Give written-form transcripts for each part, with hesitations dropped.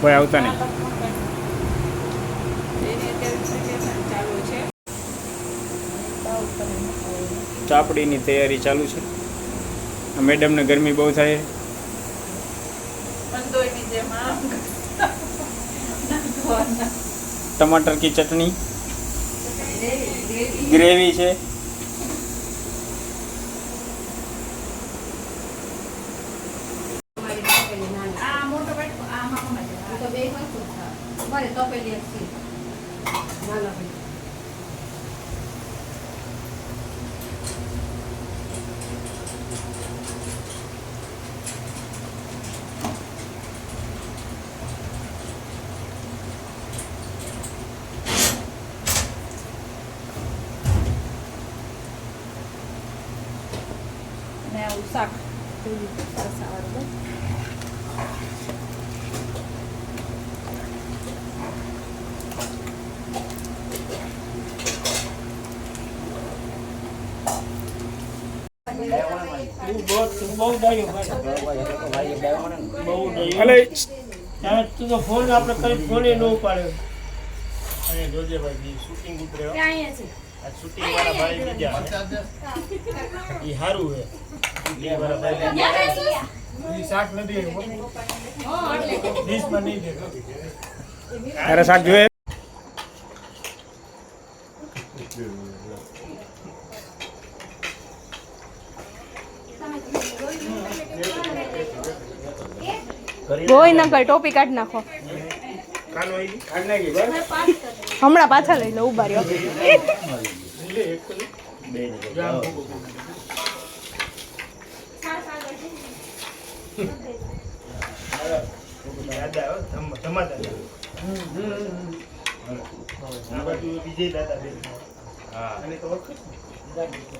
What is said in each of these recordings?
કોઈ આવતા નહીં. ચાપડીની તૈયારી ચાલુ છે. મેડમને ગરમી બહુ થાય. टमाटर की चटनी ग्रेवी છે. શાક તું તો ફોન આપણે કરી ફોન ન ઉપાડ્યો. અને જોજે ભાઈ શૂટિંગ ઉતર્યો આ શૂટિંગ વાળા ભાઈ બીજા એ સારું છે. શાક નથી ડીશમાં નહીં દે. અરે શાક જોઈએ. કોઈ ના કઈ ટોપી કાઢ નાખો. હમણાં પાછા લઈ લો. ઉભા રહ્યો.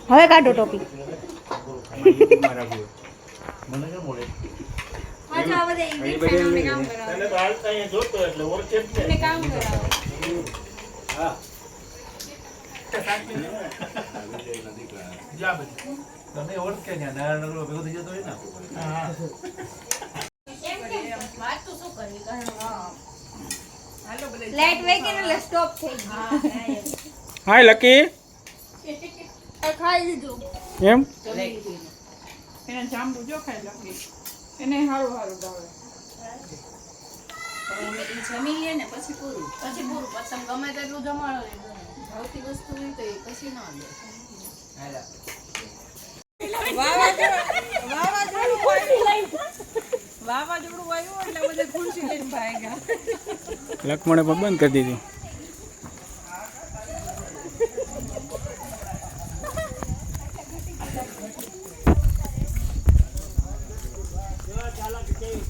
હવે કાઢો ટોપી. તમે ઓળખે ને નારાયણ ભેગો થઈ જતો હોય ને. લાઈટ વહી ગઈ એટલે સ્ટોપ થઈ ગઈ. હાય લકી. ખાઈ લીધું એમ એને જાંબુ જો ખાઈ લખી એને સારું સારું ભાવે. જમી લે ને પછી પૂરું પછી ગમે તેટલું જમાડો ને ભાવતી વસ્તુ હોય તો એ પછી ના લે. વાવાઝોડું આવ્યું એટલે બધે ખુરશી લઈને ભાગ્યા. લક્ષ્મણે પણ બંધ કરી દીધી.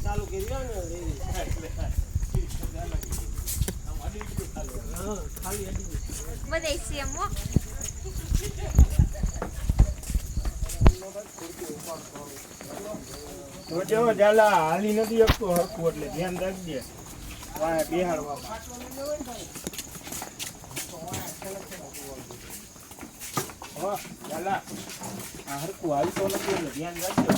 ચાલુ કર્યો ને બધે સેમ હો. જો જાલા હાલી નથી શકતો હરખું એટલે ધ્યાન રાખજે. વાય બિહાડવા જાલા આ હરખું હાલતો નથી એટલે ધ્યાન રાખજો.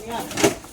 Instagram